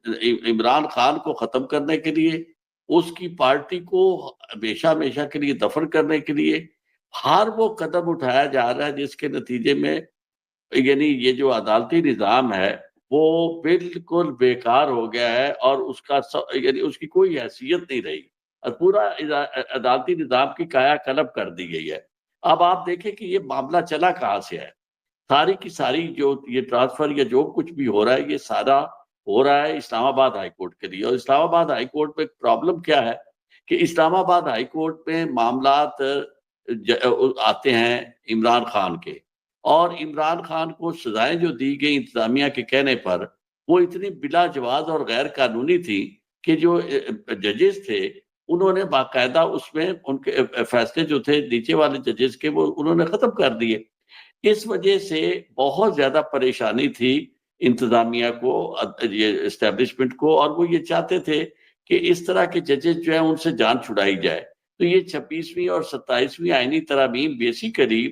इमरान खान को खत्म करने के लिए, उसकी पार्टी को हमेशा हमेशा के लिए दफन करने के लिए हर वो कदम उठाया जा रहा है जिसके नतीजे में यानी ये जो अदालती निज़ाम है वो बिल्कुल बेकार हो गया है और उसका यानी उसकी कोई हैसियत नहीं रही और पूरा अदालती निज़ाम की कायाकल्प कर दी गई है। अब आप देखें कि ये मामला चला कहाँ से है। सारी की सारी जो ये ट्रांसफर या जो कुछ भी हो रहा है ये सारा हो रहा है इस्लामाबाद हाई कोर्ट के लिए। और इस्लामाबाद हाई कोर्ट में प्रॉब्लम क्या है कि इस्लामाबाद हाई कोर्ट में मामलात आते हैं इमरान खान के, और इमरान खान को सजाएं जो दी गई इंतजामिया के कहने पर वो इतनी बिलाजवाज और गैर कानूनी थी कि जो जजेस थे उन्होंने बाकायदा उसमें उनके फैसले जो थे नीचे वाले जजेस के वो उन्होंने खत्म कर दिए। इस वजह से बहुत ज्यादा परेशानी थी इंतजामिया को, ये एस्टेब्लिशमेंट को, और वो ये चाहते थे कि इस तरह के जजेस जो है उनसे जान छुड़ाई जाए। तो ये 26वीं और 27वीं आईनी तरामीम बेसिकली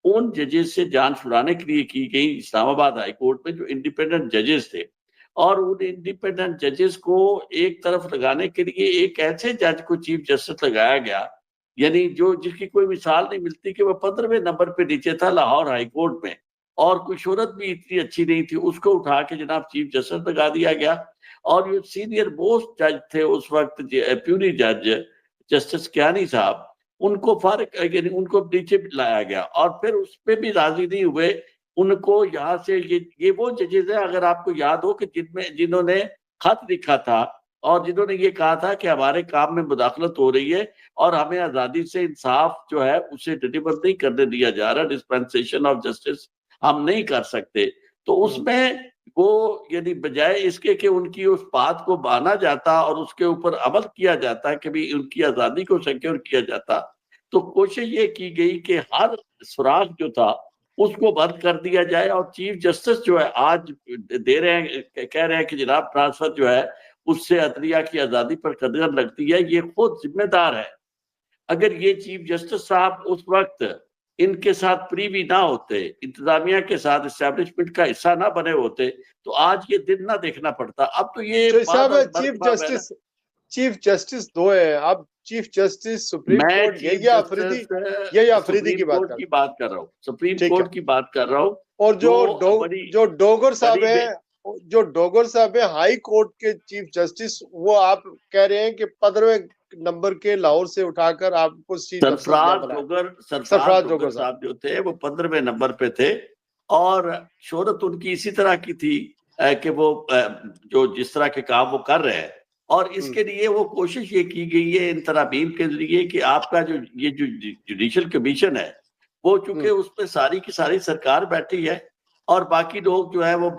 उन जजेस से जान छुड़ाने के लिए की गई इस्लामाबाद हाई कोर्ट में जो इंडिपेंडेंट जजेस थे, और उन इंडिपेंडेंट जजेस को एक तरफ लगाने के लिए एक ऐसे जज को चीफ जस्टिस लगाया गया, यानी जो जिसकी कोई मिसाल नहीं मिलती कि वह 15वें नंबर पे नीचे था लाहौर हाई कोर्ट में, और कोई शोहरत भी इतनी अच्छी नहीं थी, उसको उठा के जनाब चीफ जस्टिस लगा दिया गया। और जो सीनियर मोस्ट जज थे उस वक्त प्यूरी जज जस्टिस कियानी साहब, उनको फारिग यानी उनको नीचे लाया गया और फिर उस पर भी राजी नहीं हुए। उनको यहाँ से ये वो जजेस है, अगर आपको याद हो कि जिन्होंने खत लिखा था और जिन्होंने ये कहा था कि हमारे काम में मुदाखलत हो रही है और हमें आजादी से इंसाफ जो है उसे डिलीवर नहीं करने दिया जा रहा, डिस्पेंसेशन ऑफ जस्टिस हम नहीं कर सकते। तो उसमें वो यानी बजाय इसके कि उनकी उस बात को माना जाता और उसके ऊपर अमल किया जाता कि भी उनकी आजादी को सिक्योर किया जाता, तो कोशिश ये की गई कि हर सुराग जो था उसको बंद कर दिया जाए। और चीफ जस्टिस जो है आज दे रहे हैं, कह रहे हैं कि जनाब ट्रांसफर जो है उससे अदलिया की आजादी पर कदर लगती है, ये खुद जिम्मेदार है। अगर ये चीफ जस्टिस साहब उस वक्त इनके साथ प्रीवी ना होते, इंतजामिया के साथ एस्टेब्लिशमेंट का हिस्सा ना बने होते, तो आज ये दिन ना देखना पड़ता। अब तो ये चीफ जस्टिस दो है, अब चीफ जस्टिस सुप्रीम कोर्ट यही अफरीदी की बात कर रहा हूँ, सुप्रीम कोर्ट की बात कर रहा हूँ। और जो डोगर साहब है, जो डोगर साहब है हाई कोर्ट के चीफ जस्टिस, वो आप कह रहे हैं कि 15वें नंबर के लाहौर से उठाकर आपको सरफराज डोगर साहब जो थे वो 15वें नंबर पे थे, और शोहरत उनकी इसी तरह की थी कि वो जो जिस तरह के काम वो कर रहे हैं, और इसके लिए वो कोशिश ये की गई है इन तरामीम के जरिए कि आपका जो ये जो जुडिशल कमीशन है वो चूंकि उसमें सारी की सारी सरकार बैठी है और बाकी लोग जो है वो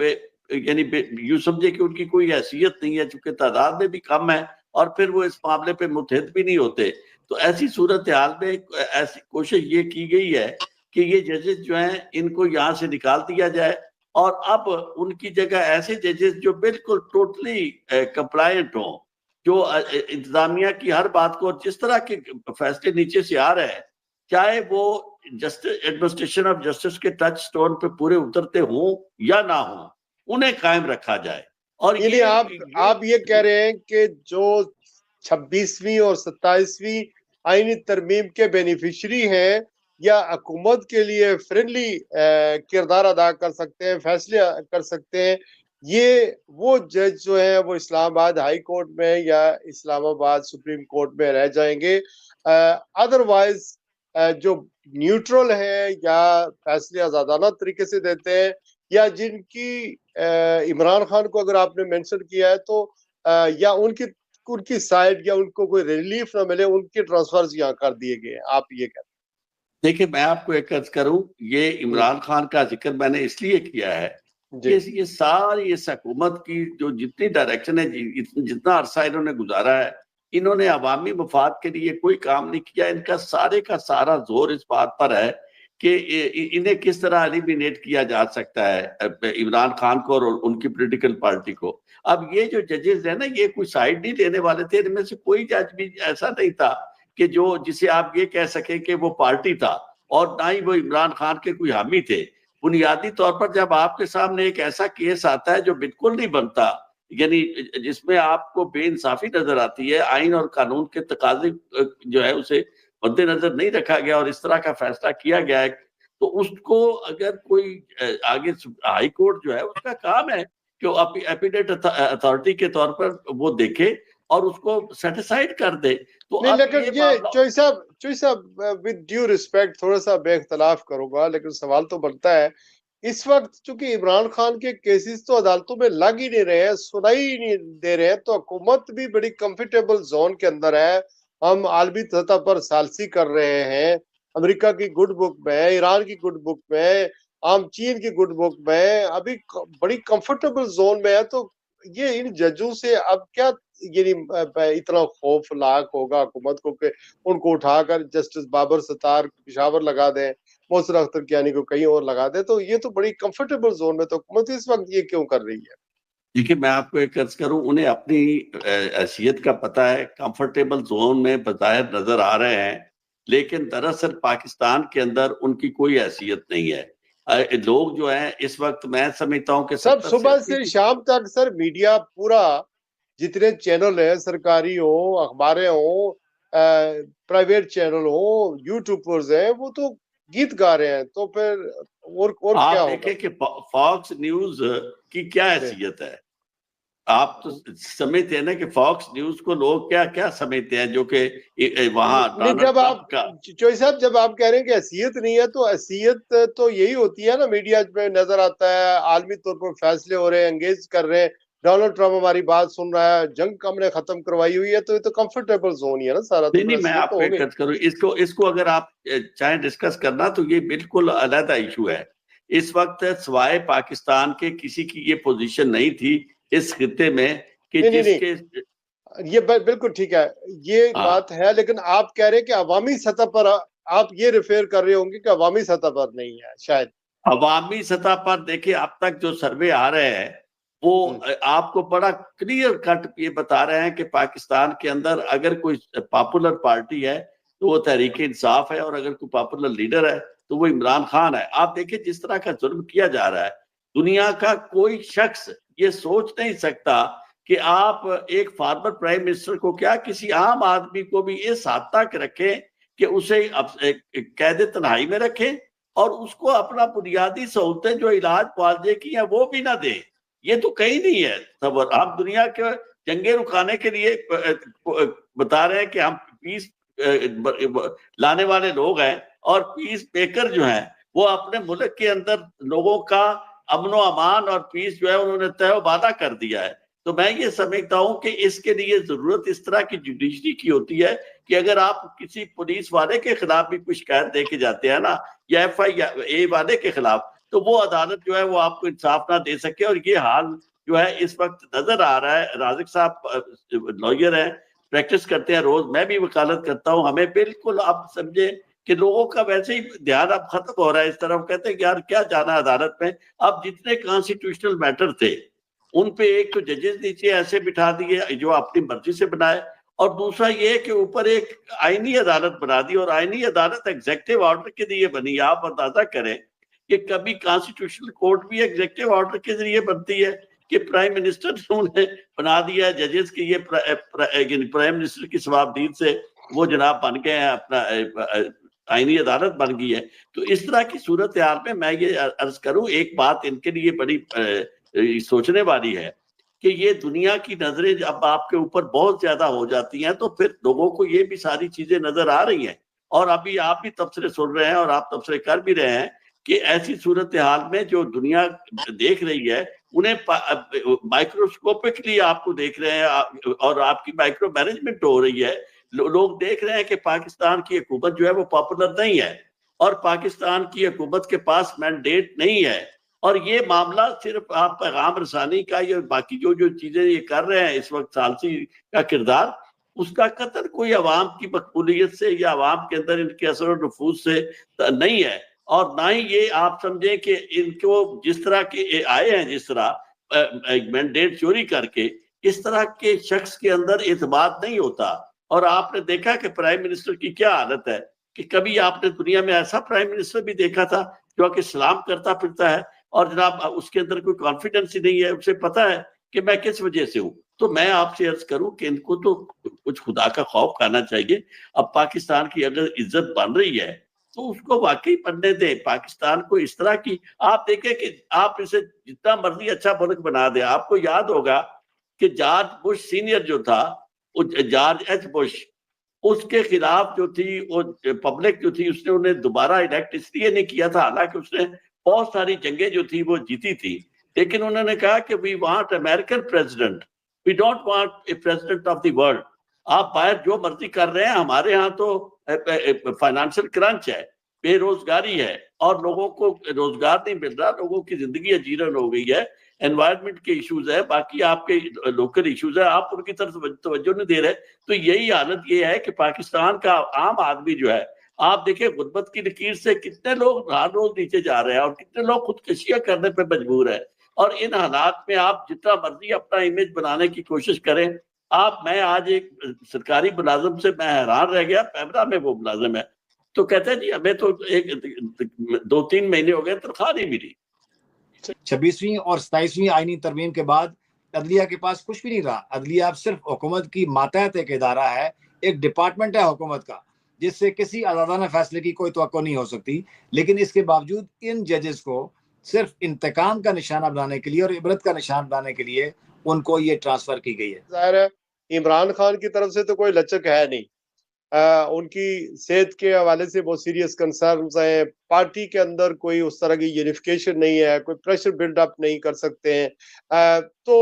यानी यूं समझे कि उनकी कोई हैसियत नहीं है, चूंकि तादाद में भी कम है और फिर वो इस मामले पे मुतहद भी नहीं होते। तो ऐसी सूरत हाल में ऐसी कोशिश ये की गई है कि ये जजेस जो हैं इनको यहाँ से निकाल दिया जाए और अब उनकी जगह ऐसे जजेस जो बिल्कुल टोटली कंप्लायंट हों, जो इंतजामिया की हर बात को, जिस तरह के फैसले नीचे से आ रहे हैं, चाहे वो जस्टिस एडमिनिस्ट्रेशन ऑफ जस्टिस के टच स्टोन पे पूरे उतरते हों या ना हों, उन्हें कायम रखा जाए। और ये आप ये कह रहे हैं कि जो 26वीं और 27वीं आईनी तरमीम के बेनिफिशरी हैं या हुकूमत के लिए फ्रेंडली किरदार अदा कर सकते हैं, फैसले कर सकते हैं, ये वो जज जो है वो इस्लामाबाद हाई कोर्ट में या इस्लामाबाद सुप्रीम कोर्ट में रह जाएंगे। अदरवाइज जो न्यूट्रल है या फैसले आजादाना तरीके से देते हैं, या जिनकी इमरान खान को अगर आपने मेंशन किया है तो या उनकी साइड या उनको कोई रिलीफ ना मिले, उनके ट्रांसफर्स यहाँ कर दिए गए, आप ये कहते हैं? देखिए, मैं आपको एक अर्ज करूं, ये इमरान खान का जिक्र मैंने इसलिए किया है कि ये सारी इस हुकूमत की जो जितनी डायरेक्शन है, जितना अरसा इन्होंने गुजारा है, इन्होंने अवामी मफाद के लिए कोई काम नहीं किया। इनका सारे का सारा जोर इस बात पर है कि इन्हें किस तरह एलिमिनेट किया जा सकता है, इमरान खान को और उनकी पॉलिटिकल पार्टी को। अब ये जो जजेस है ना, ये कोई साइड नहीं लेने वाले थे। इनमें से कोई जज भी ऐसा नहीं था कि जो जिसे आप ये कह सके कि वो पार्टी था, और ना ही वो इमरान खान के कोई हामी थे। बुनियादी तौर पर जब आपके सामने एक ऐसा केस आता है जो बिल्कुल नहीं बनता, यानी जिसमें आपको बेइंसाफी नजर आती है, आइन और कानून के तकाजे जो है उसे मद्देनजर नहीं रखा गया और इस तरह का फैसला किया गया है, तो उसको अगर कोई आगे हाई कोर्ट जो है उसका काम है कि वो एपिडेट अथॉरिटी के तौर पर वो देखे और उसको सेटिसाइड कर दे। तो नहीं, अब लेकिन ये ये मामला चोई साहब विद ड्यू रिस्पेक्ट थोड़ा सा मैं इख्तलाफ करूंगा, लेकिन सवाल तो बनता है इस वक्त चूंकि इमरान खान के केसेस तो अदालतों में लग ही नहीं रहे हैं, सुनाई ही नहीं दे रहे हैं, तो हुकूमत भी बड़ी कंफर्टेबल जोन के अंदर है। हम आलमी सतह पर सालसी कर रहे हैं, अमेरिका की गुड बुक में है, ईरान की गुड बुक में है, आम चीन की गुड बुक में है, अभी बड़ी कंफर्टेबल जोन में है। तो ये इन जजों से अब क्या यानी इतना खौफनाक होगा हुकूमत को कि उनको उठाकर जस्टिस बाबर सत्तार पिशावर लगा दें, मोहसिन अख्तर कियानी को कहीं और लगा दे, तो ये तो बड़ी कंफर्टेबल जोन में तो हुकूमत इस वक्त ये क्यों कर रही है? देखिए, मैं आपको एक अर्ज करूं, उन्हें अपनी हैसियत का पता है, कंफर्टेबल जोन में बज़ाहिर नजर आ रहे हैं, लेकिन दरअसल पाकिस्तान के अंदर उनकी कोई हैसियत नहीं है। लोग जो हैं इस वक्त, मैं समझता हूं कि सब 70 से सुबह 80 से शाम तक सर मीडिया पूरा, जितने चैनल है सरकारी हो, अखबारें हो, प्राइवेट चैनल हो, यूट्यूबर्स हैं, वो तो गीत गा रहे हैं, तो फिर और क्या आप होगा? देखें कि फॉक्स न्यूज की क्या जी। हैसियत है। आप तो समझते हैं ना कि फॉक्स न्यूज को लोग क्या क्या समझते हैं, जो कि वहां नहीं, डोनाल्ड जब ट्रंप आप का। चोई साहब जब आप कह रहे हैं कि हैसियत नहीं है, तो हैसियत तो यही होती है ना, मीडिया में नजर आता है, आलमी तौर पर फैसले हो रहे हैं, एंगेज कर रहे हैं, डोनाल्ड ट्रंप हमारी बात सुन रहा है, जंग हमने खत्म करवाई हुई है, तो ये तो कंफर्टेबल जोन ही है ना सारा, तो नहीं फिर नहीं, मैं हैसियत तो आपको हो एक गई। अर्ज करूं, इसको इसको अगर आप चाहे डिस्कस करना, तो ये बिल्कुल अलग इशू है। इस वक्त सिवाय पाकिस्तान के किसी की ये पोजीशन नहीं थी इस खित्ते में कि नहीं नहीं नहीं, जिसके। ये बिल्कुल ठीक है, ये हाँ, बात है, लेकिन आप कह रहे हैं कि अवामी सतह पर, आप ये रिफेयर कर रहे होंगे कि अवामी सतह पर नहीं है शायद। अवामी सतह पर देखिए, अब तक जो सर्वे आ रहे हैं वो हम्म। आपको बड़ा क्लियर कट ये बता रहे हैं कि पाकिस्तान के अंदर अगर कोई पॉपुलर पार्टी है तो वो तहरीक इंसाफ है, और अगर कोई पॉपुलर लीडर है तो वो इमरान खान है। आप देखिए जिस तरह का जुल्म किया जा रहा है, दुनिया का कोई शख्स ये सोच नहीं सकता कि आप एक फॉर्मर प्राइम मिनिस्टर को क्या, किसी आम आदमी को भी इस हद तक रखें कि उसे कैद तन्हाई में रखें और उसको अपना बुनियादी सहूलतें जो इलाज मुआवजे की है वो भी ना दे। ये तो कहीं नहीं है खबर। हम दुनिया के जंगे रुकाने के लिए बता रहे हैं कि हम पीस लाने वाले लोग हैं, और पीस मेकर जो हैं वो अपने मुल्क के अंदर लोगों का अमन अमान और पीस जो है उन्होंने तय वादा कर दिया है। तो मैं ये समझता हूं कि इसके लिए जरूरत इस तरह की जुडिशरी की होती है कि अगर आप किसी पुलिस वाले के खिलाफ भी कुछ शिकायत दे के जाते हैं ना, या FIA वाले के खिलाफ, तो वो अदालत जो है वो आपको इंसाफ ना दे सके। और ये हाल जो है इस वक्त नजर आ रहा है। राजिक साहब लॉयर हैं, प्रैक्टिस करते हैं रोज, मैं भी वकालत करता हूँ। हमें बिल्कुल आप समझे कि लोगों का वैसे ही ध्यान अब खत्म हो रहा है इस तरफ, कहते हैं कि यार क्या जाना अदालत में। अब जितने कॉन्स्टिट्यूशनल मैटर थे उन पे एक तो जजेस नीचे ऐसे बिठा दिए जो अपनी मर्जी से बनाए, और दूसरा ये कि ऊपर एक आईनी अदालत बना दी, और आईनी अदालत एग्जेक्टिव ऑर्डर के लिए बनी। आप अंदाजा करें कि कभी कॉन्स्टिट्यूशनल कोर्ट भी एग्जेक्टिव ऑर्डर के जरिए बनती है कि प्राइम मिनिस्टर ने उन्हें बना दिया है जजेस की, ये प्राइम मिनिस्टर की सवाबदीद से वो जनाब बन गए हैं, अपना आईनी अदालत बन गई है। तो इस तरह की सूरत हाल में मैं ये अर्ज करूं, एक बात इनके लिए बड़ी सोचने वाली है कि ये दुनिया की नजरें जब आपके ऊपर बहुत ज्यादा हो जाती हैं तो फिर लोगों को ये भी सारी चीजें नजर आ रही हैं। और अभी आप भी तबसरे सुन रहे हैं और आप तबसरे कर भी रहे हैं कि ऐसी सूरत हाल में जो दुनिया देख रही है, उन्हें माइक्रोस्कोपिकली आपको देख रहे हैं, और आपकी माइक्रो मैनेजमेंट हो रही है। लोग देख रहे हैं कि पाकिस्तान की हुकूमत जो है वो पॉपुलर नहीं है, और पाकिस्तान की हुकूमत के पास मैंडेट नहीं है। और ये मामला सिर्फ आप पैगाम रसानी का, ये बाकी जो जो चीजें ये कर रहे हैं इस वक्त, सालसी का किरदार, उसका कतई कोई अवाम की मकबूलियत से या अवाम के अंदर इनके असर और नफूज से नहीं है। और ना ही ये आप समझें कि इनको जिस तरह के आए हैं, जिस तरह मैंडेट चोरी करके, इस तरह के शख्स के अंदर एतमाद नहीं होता। और आपने देखा कि प्राइम मिनिस्टर की क्या हालत है, कि कभी आपने दुनिया में ऐसा प्राइम मिनिस्टर भी देखा था जो कि सलाम करता फिरता है और जनाब उसके अंदर कोई कॉन्फिडेंस ही नहीं है। उसे पता है कि मैं किस वजह से हूँ। तो मैं आपसे अर्ज करूं कि इनको तो कुछ खुदा का खौफ खाना चाहिए। अब पाकिस्तान की अगर इज्जत बन रही है तो उसको वाकई बनने दें। पाकिस्तान को इस तरह की आप देखें कि आप इसे जितना मर्जी अच्छा मुल्क बना दें, आपको याद होगा कि जॉर्ज बुश सीनियर जो था, जॉर्ज एच बुश, उसके खिलाफ जो थी वो पब्लिक जो थी उसने उन्हें दोबारा इलेक्ट इसलिए नहीं किया था, हालांकि उसने बहुत सारी जंगें जो थी वो जीती थी, लेकिन उन्होंने कहा कि we want American president, we don't want a president of the world. आप बाहर जो मर्जी कर रहे हैं, हमारे यहाँ तो फाइनेंशियल क्रंच है, बेरोजगारी है और लोगों को रोजगार नहीं मिल रहा, लोगों की जिंदगी अजीरन हो गई है, एनवायरमेंट के इश्यूज है, बाकी आपके लोकल इश्यूज है, आप उनकी तरफ तवज्जो नहीं दे रहे। तो यही हालत ये है कि पाकिस्तान का आम आदमी जो है, आप देखिए गुर्बत की लकीर से कितने लोग हर रोज नीचे जा रहे हैं और कितने लोग खुदकुशियां करने पर मजबूर है। और इन हालात में आप जितना मर्जी अपना इमेज बनाने की कोशिश करें, मैं आज एक सरकारी मुलाजिम से मैं हैरान रह गया, पैमरा में वो मुलाजिम है, तो कहते हैं जी हमें तो 2-3 महीने हो गए तनख्वाह नहीं मिली। 26वीं और 27वीं आईनी तरमीम के बाद अदलिया के पास कुछ भी नहीं रहा। अदलिया अब सिर्फ हुकूमत की मातहत एक इदारा है, एक डिपार्टमेंट है हुकूमत का, जिससे किसी आज़ादाना फैसले की कोई तवक्को नहीं हो सकती। लेकिन इसके बावजूद इन जजेस को सिर्फ इंतकाम का निशाना बनाने के लिए और इबरत का निशान बनाने के लिए उनको ये ट्रांसफर की गई है। जाहिर है इमरान खान की तरफ से तो कोई लचक है नहीं। उनकी सेहत के हवाले से बहुत सीरियस कंसर्न्स हैं। पार्टी के अंदर कोई उस तरह की यूनिफिकेशन नहीं है, कोई प्रेशर बिल्डअप नहीं कर सकते हैं। तो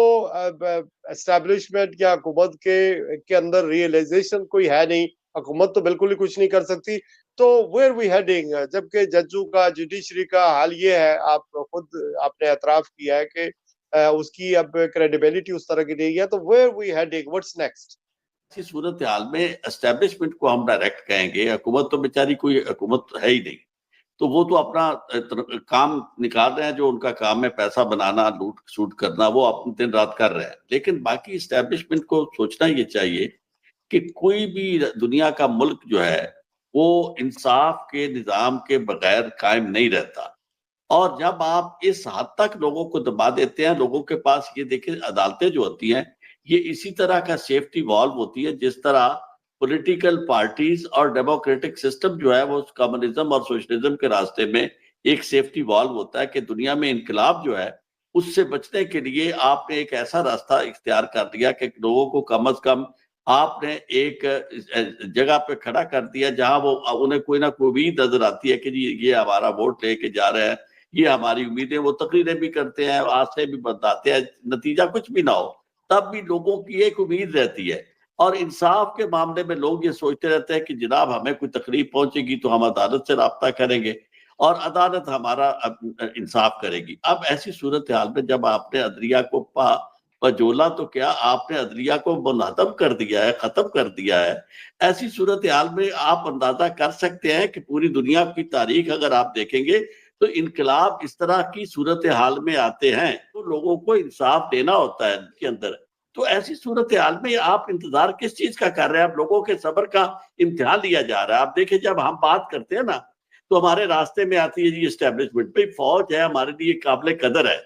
एस्टेब्लिशमेंट या हुकूमत के अंदर रियलाइजेशन कोई है नहीं, हुकूमत तो बिल्कुल ही कुछ नहीं कर सकती। तो वेयर वी हेडिंग, जबकि जजों का जुडिशरी का हाल ये है, आप खुद आपने एतराफ किया है कि उसकी अब क्रेडिबिलिटी उस तरह की नहीं है। तो where we heading, what's next? ऐसी सूरत हाल में एस्टेब्लिशमेंट को हम डायरेक्ट कहेंगे, हुकूमत तो बेचारी कोई हुकूमत है ही नहीं, तो वो तो अपना काम निकाल रहे हैं, जो उनका काम है पैसा बनाना, लूट सूट करना, वो अपने दिन रात कर रहे हैं। लेकिन बाकी एस्टेब्लिशमेंट को सोचना ये चाहिए कि कोई भी दुनिया का मुल्क जो है वो इंसाफ के निज़ाम के बगैर कायम नहीं रहता। और जब आप इस हद तक लोगों को दबा देते हैं, लोगों के पास ये देखिए अदालतें जो होती हैं ये इसी तरह का सेफ्टी वॉल्व होती है जिस तरह पॉलिटिकल पार्टीज और डेमोक्रेटिक सिस्टम जो है वो कम्युनिज्म और सोशलिज्म के रास्ते में एक सेफ्टी वॉल्व होता है कि दुनिया में इनकलाब जो है उससे बचने के लिए आपने एक ऐसा रास्ता इख्तियार कर दिया कि लोगों को कम अज कम आपने एक जगह पे खड़ा कर दिया जहां वो उन्हें कोई ना कोई उम्मीद नजर आती है कि जी ये हमारा वोट लेके जा रहे हैं, ये हमारी उम्मीदें, वो तकरीरें भी करते हैं, आशे भी बताते हैं, नतीजा कुछ भी ना हो तब भी लोगों की एक उम्मीद रहती है। और इंसाफ के मामले में लोग ये सोचते रहते हैं कि जनाब हमें कोई तकलीफ पहुंचेगी तो हम अदालत से राब्ता करेंगे और अदालत हमारा इंसाफ करेगी। अब ऐसी सूरत हाल में जब आपने अदलिया को पजोला तो क्या, आपने अदलिया को मुनहदम कर दिया है, खत्म कर दिया है। ऐसी सूरत हाल में आप अंदाजा कर सकते हैं कि पूरी दुनिया की तारीख अगर आप देखेंगे तो इनकलाब इस तरह की सूरत हाल में आते हैं तो लोगों को इंसाफ देना होता है के अंदर। तो ऐसी सूरत हाल में आप इंतजार किस चीज का कर रहे हैं? आप लोगों के सब्र का इम्तिहान लिया जा रहा है। आप देखिए जब हम बात करते हैं ना तो हमारे रास्ते में आती है जी एस्टेब्लिशमेंट, भाई फौज है हमारे लिए काबिल कदर है,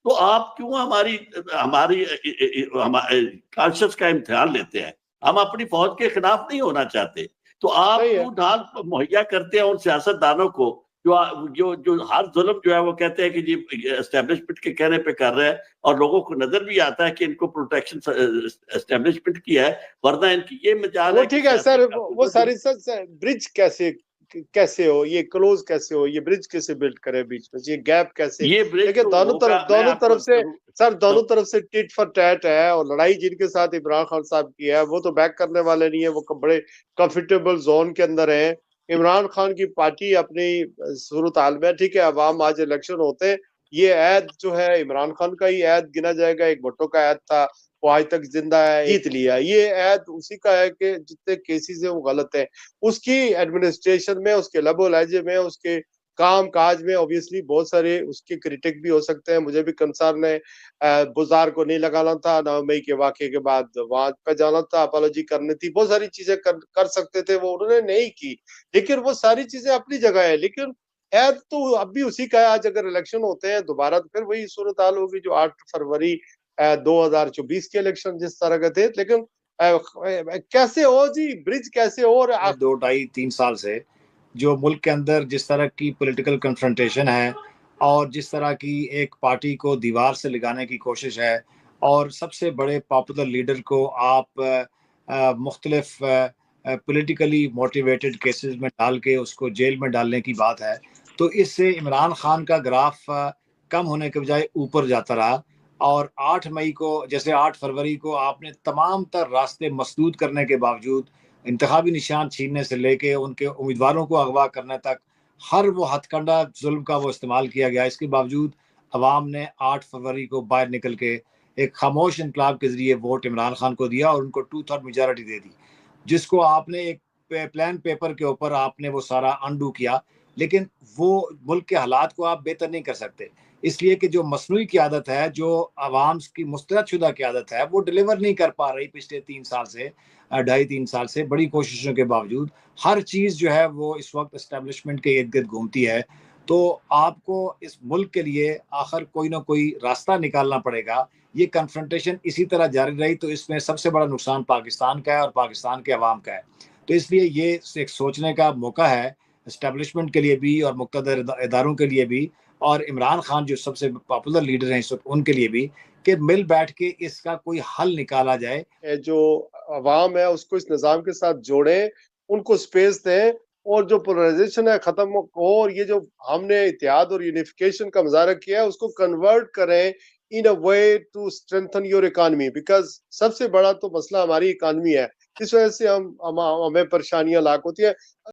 तो आप क्यों हमारी हमारी कॉन्शियस का इम्तिहान लेते हैं? हम अपनी फौज के खिलाफ नहीं होना चाहते, तो आप क्यों ढाल मुहैया करते हैं उन सियासतदानों को जो जो जो हर जुल्म जो है वो कहते हैं कि जी एस्टेब्लिशमेंट के कहने पे कर रहे हैं और लोगों को नजर भी आता है कि इनको प्रोटेक्शन एस्टेब्लिशमेंट की है, वरना इनकी ये मजाल है। ठीक है सर, वो सारी सर ब्रिज कैसे हो, ये क्लोज कैसे हो, ये ब्रिज कैसे बिल्ड करे बीच में, ये गैप कैसे? ये ब्रिज देखिए दोनों तरफ से सर, दोनों तरफ से टिट फॉर टैट है और लड़ाई जिनके साथ इमरान खान साहब की है वो तो बैक करने वाले नहीं है, वो बड़े कंफर्टेबल जोन के अंदर है। इमरान खान की पार्टी अपनी सूरत हाल में, ठीक है अवाम आज इलेक्शन होते हैं, ये ऐद जो है इमरान खान का ही ऐद गिना जाएगा, एक भुट्टो का ऐद था वो आज तक जिंदा है, जीत लिया, ये ऐद उसी का है कि जितने केसेस है वो गलत है। उसकी एडमिनिस्ट्रेशन में, उसके लबो लहजे में, उसके काम काज में ऑब्वियसली बहुत सारे उसके क्रिटिक भी हो सकते हैं। मुझे भी कंसर्न है, बुजार को नहीं लगाना था, 9 मई के वाक़े के बाद वहां पे जाना था, अपॉलॉजी करनी थी, बहुत सारी चीजें कर सकते थे, वो उन्होंने नहीं की। लेकिन वो सारी चीजें अपनी जगह है, लेकिन ऐद तो अब भी उसी का है। आज अगर इलेक्शन होते हैं दोबारा तो फिर वही सूरत हाल होगी जो 8 फरवरी 2024 के इलेक्शन जिस तरह के थे, लेकिन कैसे हो जी, ब्रिज कैसे हो? और 2-2.5-3 साल से जो मुल्क के अंदर जिस तरह की पॉलिटिकल कन्फ्रंटेशन है और जिस तरह की एक पार्टी को दीवार से लगाने की कोशिश है और सबसे बड़े पॉपुलर लीडर को आप मुख्तलिफ पॉलिटिकली मोटिवेटेड केसेस में डाल के उसको जेल में डालने की बात है, तो इससे इमरान खान का ग्राफ कम होने के बजाय ऊपर जाता रहा। और 8 मई को, जैसे 8 फरवरी को आपने तमाम तर रास्ते मसदूद करने के बावजूद, इंतखाबी निशान छीनने से लेके उनके उम्मीदवारों को अगवा करने तक, हर वो हथकंडा जुल्म का वो इस्तेमाल किया गया। इसके बावजूद अवाम ने 8 फरवरी को बाहर निकल के एक खामोश इनकलाब के ज़रिए वोट इमरान खान को दिया और उनको 2/3 मेजॉरिटी दे दी, जिसको आपने एक प्लान पेपर के ऊपर आपने वो सारा अनडू किया, लेकिन वो मुल्क के हालात को आप बेहतर नहीं कर सकते। इसलिए कि जो मसनूई क़यादत है, जो अवाम की मुस्तरदशुदा क़यादत है, वो डिलीवर नहीं कर पा रही पिछले 3 साल से, 2.5-3 साल से बड़ी कोशिशों के बावजूद। हर चीज़ जो है वो इस वक्त एस्टेब्लिशमेंट के इर्द-गिर्द घूमती है। तो आपको इस मुल्क के लिए आखिर कोई ना कोई रास्ता निकालना पड़ेगा। ये कन्फ्रंटेशन इसी तरह जारी रही तो इसमें सबसे बड़ा नुकसान पाकिस्तान का है और पाकिस्तान के अवाम का है। तो इसलिए ये एक सोचने का मौका है एस्टेब्लिशमेंट के लिए भी और मुक़्तदर इदारों के लिए भी और इमरान खान जो सबसे पॉपुलर लीडर हैं इस वक्त उनके लिए भी, कि मिल बैठ के इसका कोई हल निकाला जाए। जो अवाम है उसको इस निज़ाम के साथ जोड़ें, उनको स्पेस दें और जो पोलराइजेशन है ख़त्म हो, और ये जो हमने इत्तेहाद और यूनिफिकेशन का मुज़ाहरा किया है उसको कन्वर्ट करें in a way to strengthen your economy, because सबसे बड़ा तो मसला हमारी इकॉनमी है। इस वजह से हमें परेशानियां लाक होती है।